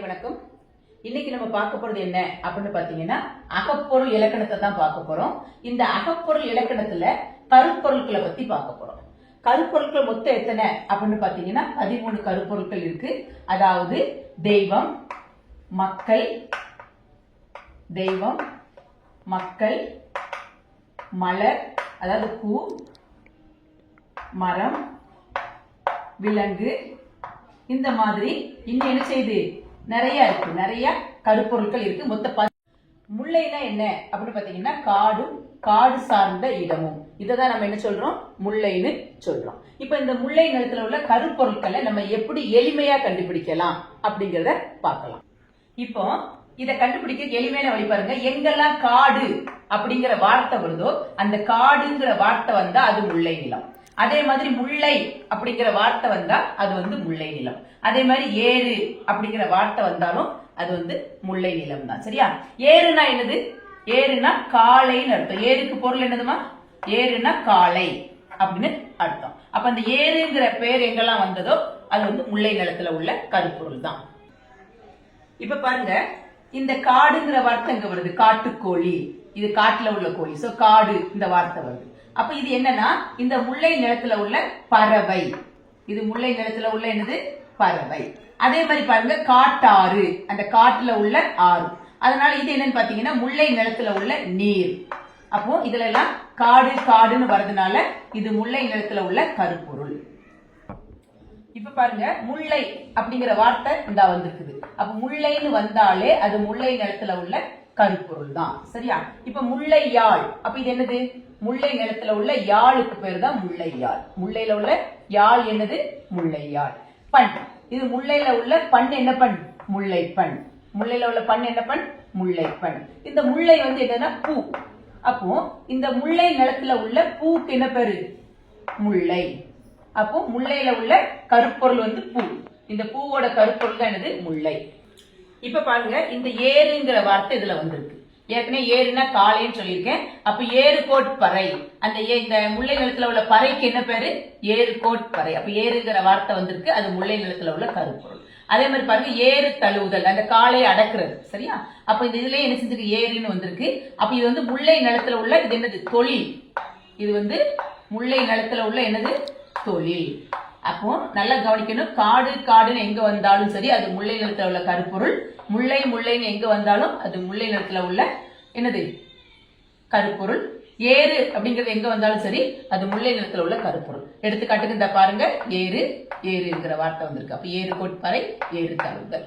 வணக்கம். இன்னைக்கு நம்ம பார்க்க போறது என்ன அப்படின்னு பாத்தீங்கன்னா அகப்பொருள் இலக்கணத்தை தான் பார்க்க போறோம். இந்த அகப்பொருள் இலக்கணத்துல கருப்பொருட்களை பத்தி பார்க்க போறோம். கருப்பொருட்கள் மொத்தம் எத்தனை அப்படின்னு பாத்தீங்கன்னா 13 கருப்பொருட்கள் இருக்கு. அதாவது தெய்வம், மக்கள், மலர் அதாவது பூ, மரம், விலங்கு, இந்த மாதிரி இன்னும் என்ன செய்யுது நிறைய இருக்கு. நிறைய கருப்பொருட்கள் இருக்கு. மொத்த முல்லைனா என்ன அப்படின்னு பாத்தீங்கன்னா காடு சார்ந்த இடமும். இததான் நம்ம என்ன சொல்றோம், முல்லைன்னு சொல்றோம். இப்ப இந்த முல்லை நிலத்துல உள்ள கருப்பொருட்களை நம்ம எப்படி எளிமையா கண்டுபிடிக்கலாம் அப்படிங்கறத பார்க்கலாம். இப்போ இதை கண்டுபிடிக்க எளிமையான வழி பாருங்க. எங்கெல்லாம் காடு அப்படிங்கிற வார்த்தை வருதோ அந்த காடுங்கிற வார்த்தை வந்தா அது முல்லை நிலம். அதே மாதிரி முல்லை அப்படிங்கிற வார்த்தை வந்தா அது முல்லை நிலம். அதே மாதிரி ஏறு அப்படிங்கிற வார்த்தை வந்தாலும் அது முல்லை நிலம் தான். சரியா? ஏறுனா என்னது? ஏறுனா காளைன்னு அர்த்தம். ஏருக்கு பொருள் என்னதுமா? ஏறுனா காளை அப்படின்னு அர்த்தம். அப்ப அந்த ஏறுங்கிற பேர் எங்கெல்லாம் வந்ததோ அது முல்லை நிலத்துல உள்ள கருப்பொருள் தான். இப்ப பாருங்க, இந்த காடுங்கிற வார்த்தை இங்க வருது. காட்டுக்கோழி, இது காட்டுல உள்ள கோழி. சோ காடு இந்த வார்த்தை வருது. அப்ப இது என்னன்னா இந்த முல்லை நிலத்துல உள்ள பறவை. இது முல்லை நிலத்துல உள்ள என்னது? பறவை. அதே மாதிரி பாருங்க, காட்டாறு, அந்த காட்டுல உள்ள ஆறு. அதனால இது என்னன்னு பாத்தீங்கன்னா முல்லை நிலத்துல உள்ள நீர். அப்போ இதுல எல்லாம் காடுன்னு வர்றதுனால இது முல்லை நிலத்துல உள்ள கருப்பொருள். இப்ப பாருங்க, முல்லை அப்படிங்கிற வார்த்தை இந்த வந்திருக்குது. அப்ப முல்லைன்னு வந்தாலே அது முல்லை நிலத்துல உள்ள கருப்பொருள் தான். சரியா? இப்ப முல்லை யாழ், அப்ப இது என்னது? முல்லை நிலத்துல உள்ள யாழுக்கு பேர் தான் முல்லை யாழ். முல்லையில உள்ள யாழ் என்னது? முல்லை யாழ். பண், இது முல்லையில உள்ள பண் என்ன பண்? முல்லை பண். முல்லையில உள்ள பண் என்ன பண்? முல்லை பண். இந்த முல்லை என்னன்னா பூ. அப்போ இந்த முல்லை நிலத்துல உள்ள பூக்கு என்ன பேரு? முல்லை. அப்போ முல்லையில உள்ள கருப்பொருள் பூ. இந்த பூவோட கருப்பொருள் தான் என்னது? முல்லை. இப்ப பாருங்க, இந்த ஏறுங்கிற வார்த்தை இதுல வந்திருக்கு. ஏற்கனவே ஏறுனா காளைன்னு சொல்லியிருக்கேன். அப்ப ஏறுகோட் பறை, அந்த இந்த முல்லை நிலத்துல உள்ள பறைக்கு என்ன பேரு? ஏறுகோட் பறை. அப்ப ஏறுங்கிற வார்த்தை வந்திருக்கு. அது முல்லை நிலத்துல உள்ள கருப்பொருள். அதே மாதிரி பாருங்க, ஏறு தழுவுதல், அந்த காளையை அடக்குறது. சரியா? அப்ப இந்த இதுல என்ன செஞ்சிருக்கு? ஏறுன்னு வந்திருக்கு. அப்ப இது முல்லை நிலத்துல உள்ள இது என்னது? தொழில். இது முல்லை நிலத்துல உள்ள என்னது? தொழில். அப்போ நல்லா கவனிக்கணும். காடுன்னு எங்க வந்தாலும் சரி அது முல்லை நிலத்துல உள்ள கருப்பொருள். முல்லைன்னு எங்க வந்தாலும் அது முல்லை நிலத்துல உள்ள என்னது? கருப்பொருள். ஏறு அப்படிங்கிறது எங்க வந்தாலும் சரி அது முல்லை நிலத்துல உள்ள கருப்பொருள். எடுத்துக்காட்டுக்கு இந்த பாருங்க, ஏறுங்கிற வார்த்தை வந்திருக்கு. அப்ப ஏறு கோட்பறை, ஏறு தழுவுதல்.